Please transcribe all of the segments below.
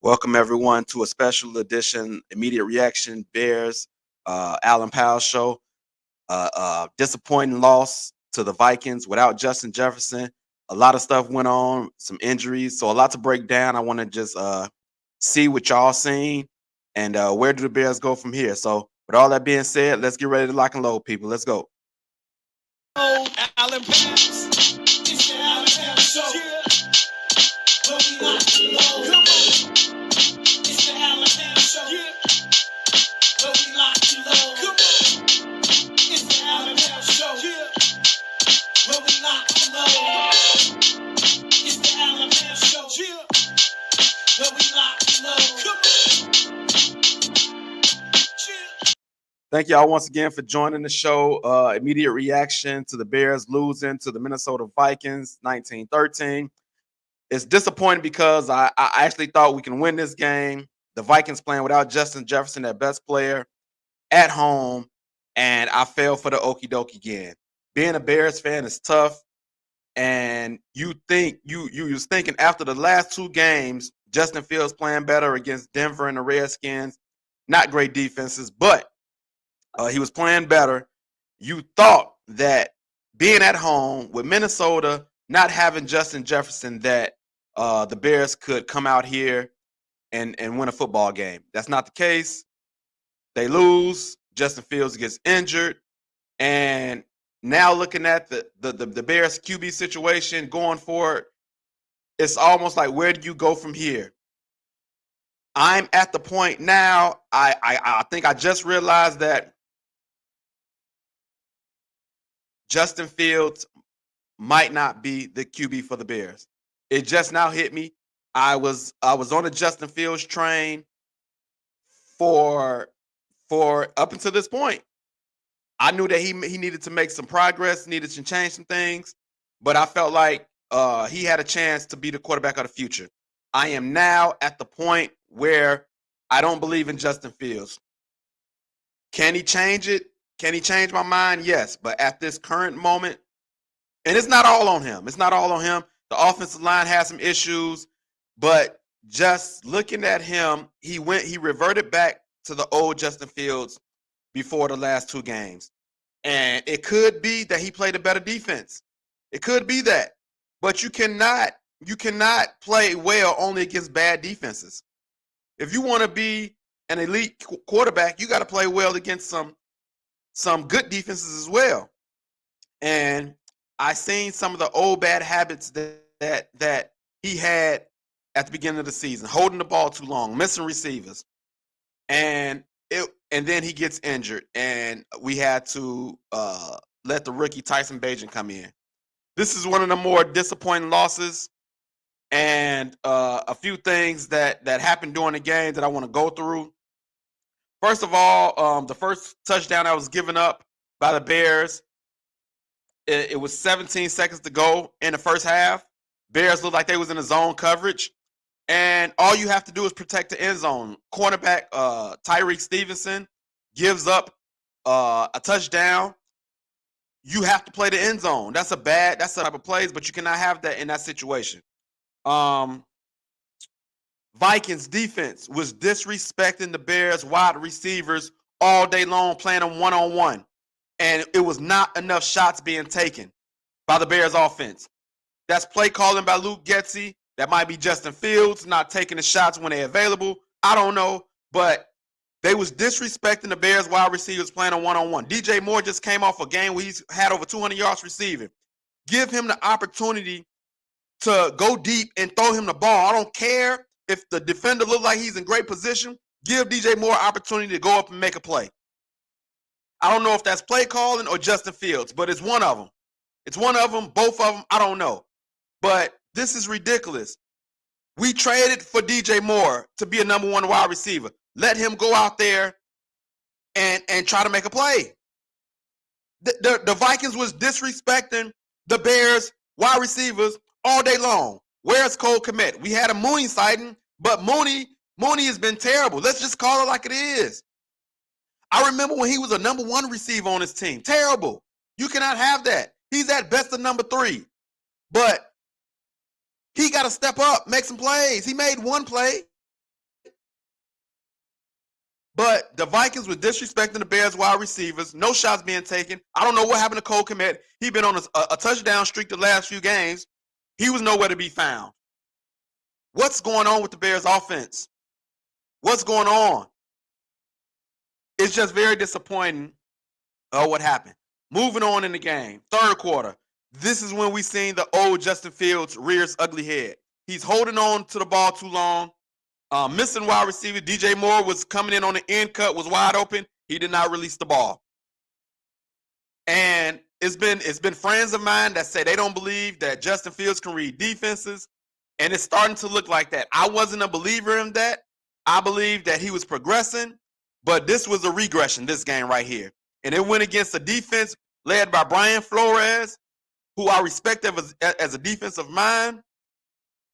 Welcome everyone to a special edition immediate reaction Bears Allen Powell show. Disappointing loss to the Vikings without Justin Jefferson. A lot of stuff went on, some injuries, so a lot to break down. I want to just see what y'all seen and where do the Bears go from here. So with all that being said, let's get ready to lock and load, people. Let's go. Oh, Allen Powell. It's the Allen Powell show. But we not low. Come on. It's the Allen Powell show. But we not low. Come on. It's the Allen Powell show. But we not low. It's the Allen Powell show. But we not low. Come on. Thank y'all once again for joining the show. Immediate reaction to the Bears losing to the Minnesota Vikings 19-13. It's disappointing because I actually thought we can win this game. The Vikings playing without Justin Jefferson, their best player, at home, and I fell for the okie dokie again. Being a Bears fan is tough, and you think you was thinking after the last two games, Justin Fields playing better against Denver and the Redskins, not great defenses, but he was playing better. You thought that being at home with Minnesota, not having Justin Jefferson, that the Bears could come out here and win a football game. That's not the case. They lose. Justin Fields gets injured. And now looking at the Bears QB situation going forward, it's almost like, where do you go from here? I'm at the point now, I think I just realized that Justin Fields might not be the QB for the Bears. It just now hit me. I was on a Justin Fields train for up until this point. I knew that he needed to make some progress, needed to change some things, but I felt like he had a chance to be the quarterback of the future. I am now at the point where I don't believe in Justin Fields. Can he change it? Can he change my mind? Yes, but at this current moment, and it's not all on him. It's not all on him. The offensive line has some issues, but just looking at him, he reverted back to the old Justin Fields before the last two games. And it could be that he played a better defense. It could be that. But you cannot play well only against bad defenses. If you want to be an elite quarterback, you got to play well against some good defenses as well. And I seen some of the old bad habits that he had at the beginning of the season, holding the ball too long, missing receivers. And then he gets injured, and we had to let the rookie Tyson Bagent come in. This is one of the more disappointing losses, and a few things that happened during the game that I want to go through. First of all, the first touchdown that was given up by the Bears, it was 17 seconds to go in the first half. Bears looked like they was in a zone coverage, and all you have to do is protect the end zone. Cornerback Tyreek Stevenson gives up a touchdown. You have to play the end zone. That's the type of plays, but you cannot have that in that situation. Vikings defense was disrespecting the Bears wide receivers all day long, playing them one-on-one. And it was not enough shots being taken by the Bears offense. That's play calling by Luke Getsy. That might be Justin Fields not taking the shots when they're available. I don't know. But they was disrespecting the Bears wide receivers playing a one-on-one. DJ Moore just came off a game where he's had over 200 yards receiving. Give him the opportunity to go deep and throw him the ball. I don't care if the defender looks like he's in great position. Give DJ Moore an opportunity to go up and make a play. I don't know if that's play calling or Justin Fields, but it's one of them. It's one of them, both of them, I don't know. But this is ridiculous. We traded for DJ Moore to be a number one wide receiver. Let him go out there and try to make a play. The Vikings was disrespecting the Bears wide receivers all day long. Where's Cole Kmet? We had a Mooney sighting, but Mooney has been terrible. Let's just call it like it is. I remember when he was a number one receiver on his team. Terrible. You cannot have that. He's at best a number 3. But he got to step up, make some plays. He made one play. But the Vikings were disrespecting the Bears wide receivers. No shots being taken. I don't know what happened to Cole Kmet. He's been on a touchdown streak the last few games. He was nowhere to be found. What's going on with the Bears offense? What's going on? It's just very disappointing what happened. Moving on in the game. Third quarter. This is when we seen the old Justin Fields rear his ugly head. He's holding on to the ball too long. Missing wide receiver. DJ Moore was coming in on the end cut, was wide open. He did not release the ball. And it's been friends of mine that say they don't believe that Justin Fields can read defenses. And it's starting to look like that. I wasn't a believer in that. I believed that he was progressing, but this was a regression, this game right here. And it went against a defense led by Brian Flores, who I respect as a defensive mind.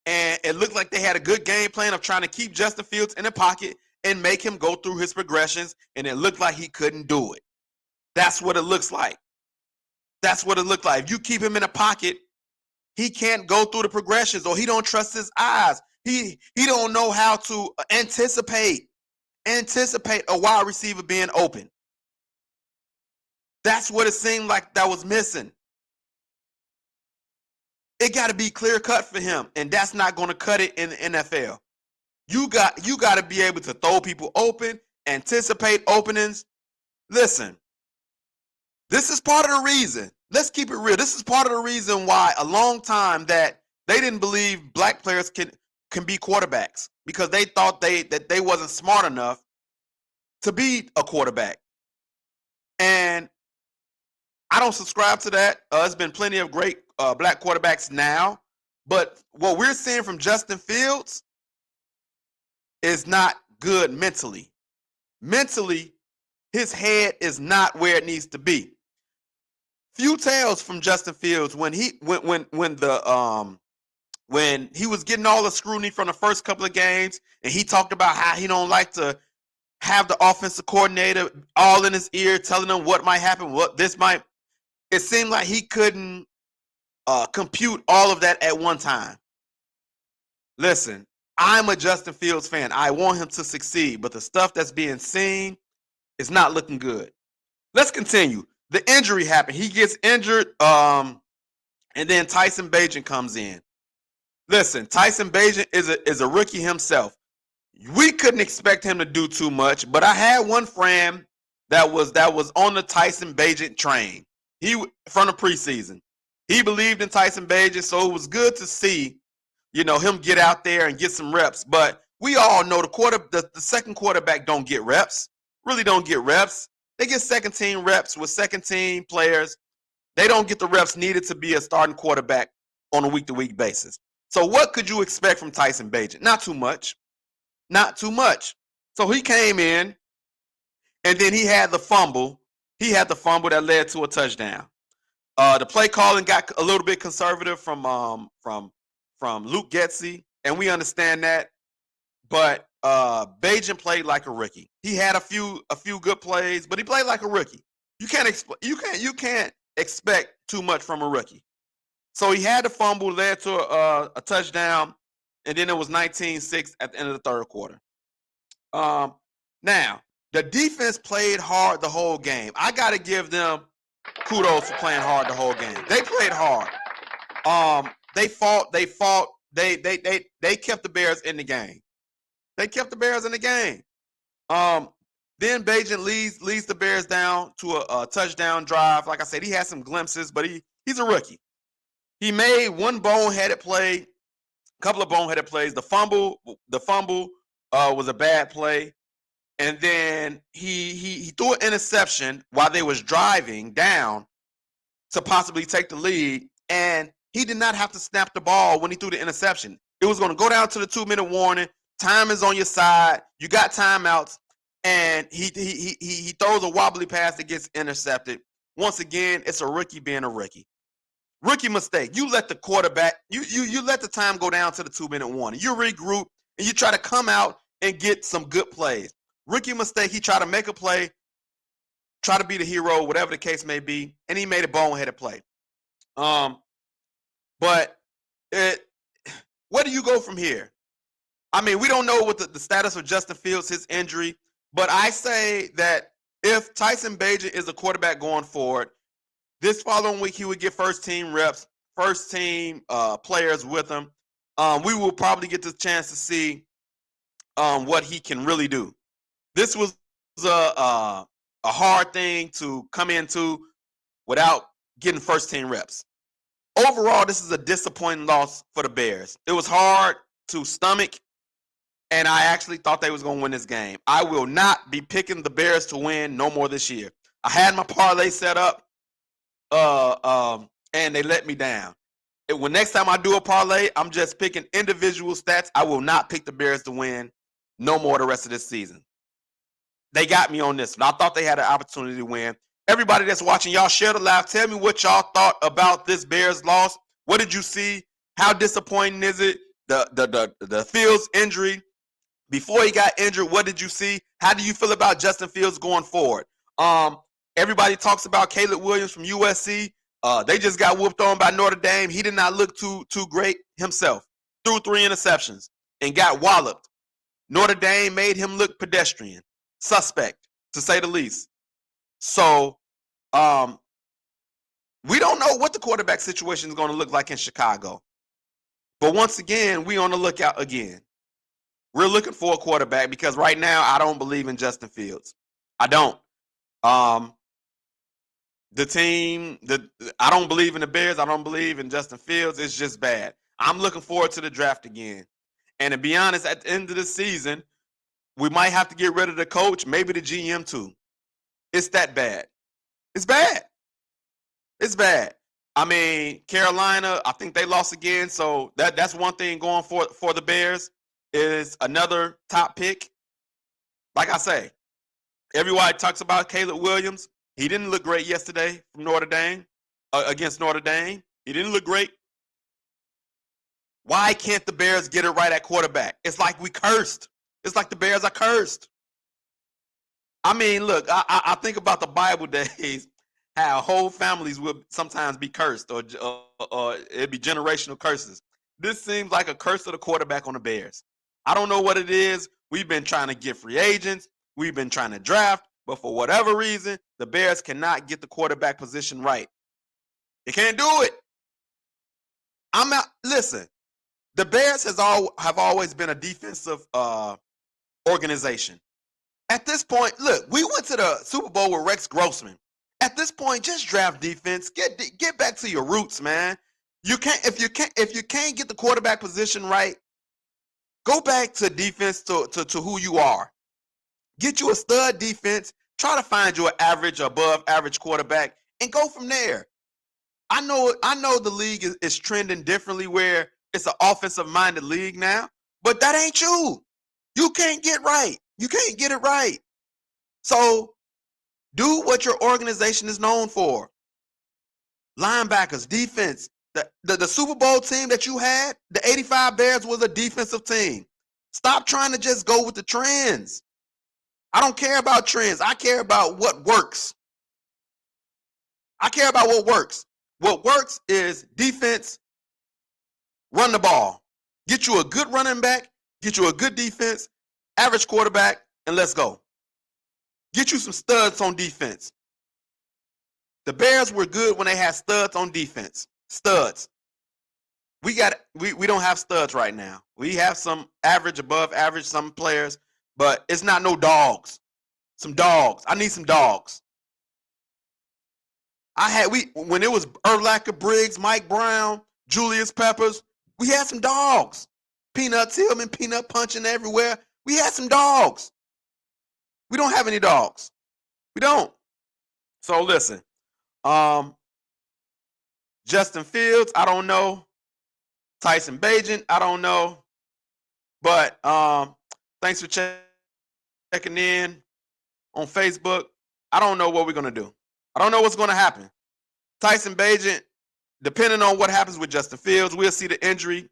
And it looked like they had a good game plan of trying to keep Justin Fields in the pocket and make him go through his progressions. And it looked like he couldn't do it. That's what it looks like. That's what it looked like. If you keep him in the pocket, he can't go through the progressions, or he don't trust his eyes. He don't know how to anticipate a wide receiver being open. That's what it seemed like that was missing. It got to be clear cut for him, and that's not going to cut it in the NFL. You got to be able to throw people open, anticipate openings. Listen, this is part of the reason. Let's keep it real. This is part of the reason why a long time that they didn't believe black players can be quarterbacks, because they thought that they wasn't smart enough to be a quarterback. And I don't subscribe to that. There's been plenty of great black quarterbacks now, but what we're seeing from Justin Fields is not good mentally. Mentally, his head is not where it needs to be. Few tales from Justin Fields when he was getting all the scrutiny from the first couple of games, and he talked about how he don't like to have the offensive coordinator all in his ear telling him what might happen, what this might. It seemed like he couldn't compute all of that at one time. Listen, I'm a Justin Fields fan. I want him to succeed, but the stuff that's being seen is not looking good. Let's continue. The injury happened. He gets injured, and then Tyson Bagent comes in. Listen, Tyson Bagent is a rookie himself. We couldn't expect him to do too much, but I had one friend that was on the Tyson Bagent train. He from the preseason. He believed in Tyson Bagent, so it was good to see, him get out there and get some reps. But we all know the second quarterback don't get reps. Really don't get reps. They get second team reps with second team players. They don't get the reps needed to be a starting quarterback on a week-to-week basis. So what could you expect from Tyson Bagent? Not too much. Not too much. So he came in, and then he had the fumble. He had the fumble that led to a touchdown. The play calling got a little bit conservative from Luke Getsy, and we understand that. But Bagent played like a rookie. He had a few good plays, but he played like a rookie. You can't expect too much from a rookie. So he had the fumble, led to a touchdown, and then it was 19-6 at the end of the third quarter. Now, the defense played hard the whole game. I got to give them kudos for playing hard the whole game. They played hard. They fought. They kept the Bears in the game. They kept the Bears in the game. Then Bagent leads the Bears down to a touchdown drive. Like I said, he had some glimpses, but he's a rookie. He made one boneheaded play, a couple of boneheaded plays. The fumble was a bad play. And then he threw an interception while they was driving down to possibly take the lead. And he did not have to snap the ball when he threw the interception. It was going to go down to the 2-minute warning. Time is on your side. You got timeouts. And he throws a wobbly pass that gets intercepted. Once again, it's a rookie being a rookie. Rookie mistake. You let the quarterback, you let the time go down to the 2-minute warning. You regroup and you try to come out and get some good plays. Rookie mistake. He tried to make a play, try to be the hero, whatever the case may be, and he made a boneheaded play. But where do you go from here? I mean, we don't know what the status of Justin Fields, his injury. But I say that if Tyson Bagent is a quarterback going forward, this following week he would get first team reps, first team players with him. We will probably get the chance to see what he can really do. This was a hard thing to come into without getting first team reps. Overall, this is a disappointing loss for the Bears. It was hard to stomach, and I actually thought they was going to win this game. I will not be picking the Bears to win no more this year. I had my parlay set up, and they let me down. When next time I do a parlay, I'm just picking individual stats. I will not pick the Bears to win no more the rest of this season. They got me on this one. I thought they had an opportunity to win. Everybody that's watching, y'all share the live. Tell me what y'all thought about this Bears loss. What did you see? How disappointing is it? The Fields injury. Before he got injured, what did you see? How do you feel about Justin Fields going forward? Everybody talks about Caleb Williams from USC. They just got whooped on by Notre Dame. He did not look too great himself. Threw 3 interceptions and got walloped. Notre Dame made him look pedestrian, suspect, to say the least. So we don't know what the quarterback situation is going to look like in Chicago. But once again, we on the lookout again. We're looking for a quarterback because right now I don't believe in Justin Fields. I don't. The team, I don't believe in the Bears. I don't believe in Justin Fields. It's just bad. I'm looking forward to the draft again. And to be honest, at the end of the season, we might have to get rid of the coach, maybe the GM too. It's that bad. It's bad. It's bad. I mean, Carolina, I think they lost again. So that's one thing going for the Bears is another top pick. Like I say, everybody talks about Caleb Williams. He didn't look great yesterday from Notre Dame, against Notre Dame. He didn't look great. Why can't the Bears get it right at quarterback? It's like we cursed. It's like the Bears are cursed. I mean, look, I think about the Bible days, how whole families will sometimes be cursed or it'd be generational curses. This seems like a curse of the quarterback on the Bears. I don't know what it is. We've been trying to get free agents. We've been trying to draft. But for whatever reason, the Bears cannot get the quarterback position right. They can't do it. Listen, the Bears have always been a defensive organization. At this point, look, we went to the Super Bowl with Rex Grossman. At this point, just draft defense. Get back to your roots, man. If you can't get the quarterback position right, go back to defense to who you are. Get you a stud defense. Try to find you an average or above average quarterback and go from there. I know the league is trending differently where it's an offensive minded league now, but that ain't you. You can't get right. You can't get it right. So do what your organization is known for. Linebackers, defense. The Super Bowl team that you had, the 85 Bears, was a defensive team. Stop trying to just go with the trends. I don't care about trends. I care about what works. I care about what works. What works is defense, run the ball. Get you a good running back, get you a good defense, average quarterback, and let's go. Get you some studs on defense. The Bears were good when they had studs on defense. Studs. We don't have studs right now. We have some average, above average, some players, but it's not no dogs. Some dogs. I need some dogs. When it was Urlacher, Briggs, Mike Brown, Julius Peppers, we had some dogs. Peanut Tillman, peanut punching everywhere. We had some dogs. We don't have any dogs. We don't. So listen, Justin Fields, I don't know. Tyson Bagent, I don't know. But thanks for checking in on Facebook. I don't know what we're going to do. I don't know what's going to happen. Tyson Bagent, depending on what happens with Justin Fields, we'll see the injury,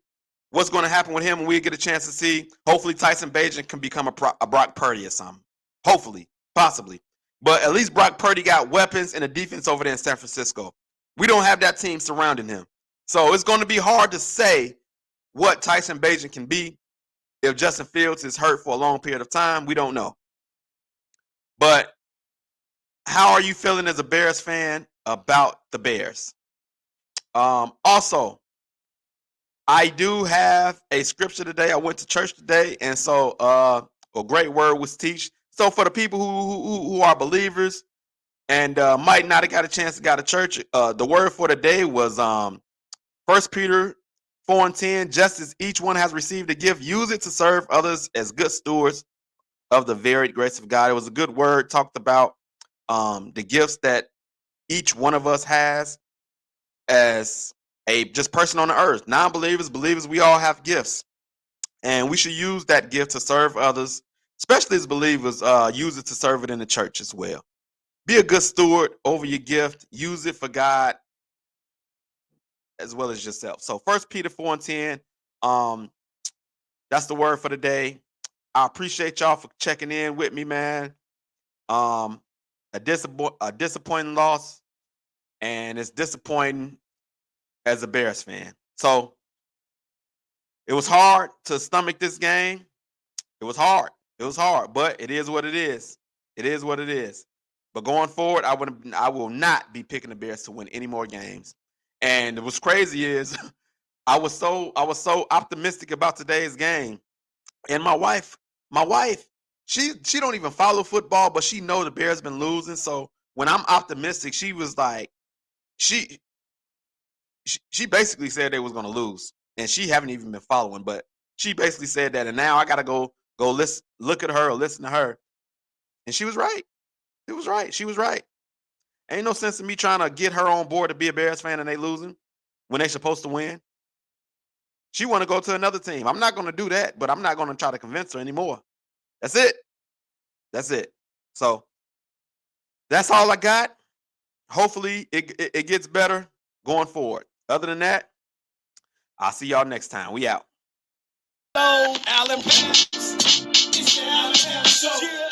what's going to happen with him, and we'll get a chance to see. Hopefully, Tyson Bagent can become a Brock Purdy or something. Hopefully, possibly. But at least Brock Purdy got weapons and a defense over there in San Francisco. We don't have that team surrounding him. So it's going to be hard to say what Tyson Bagent can be if Justin Fields is hurt for a long period of time. We don't know. But how are you feeling as a Bears fan about the Bears? Also, I do have a scripture today. I went to church today, and so a great word was teached. So for the people who are believers and might not have got a chance to go to church, the word for the day was 1 Peter 4:10. Just as each one has received a gift, use it to serve others as good stewards of the varied grace of God. It was a good word. Talked about the gifts that each one of us has as a just person on the earth. Non-believers, believers, we all have gifts, and we should use that gift to serve others, especially as believers. Use it to serve it in the church as well. Be a good steward over your gift. Use it for God as well as yourself. So 1 Peter 4:10. That's the word for the day. I appreciate y'all for checking in with me, man. Um, a disappointing loss, and it's disappointing as a Bears fan. So it was hard to stomach this game. It was hard. It was hard, but it is what it is. It is what it is. But going forward, I will not be picking the Bears to win any more games. And what's crazy is I was so optimistic about today's game. And my wife, she don't even follow football, but she know the Bears been losing. So when I'm optimistic, she was like, she she basically said they was gonna lose, and she haven't even been following. But she basically said that, and now I gotta go listen, look at her or listen to her, and she was right. It was right. She was right. Ain't no sense in me trying to get her on board to be a Bears fan and they losing when they supposed to win. She want to go to another team. I'm not gonna do that, but I'm not gonna try to convince her anymore. That's it. That's it. So that's all I got. Hopefully it gets better going forward. Other than that, I'll see y'all next time. We out. Hello, Alan Pants. It's the Alan Pants Show. Yeah.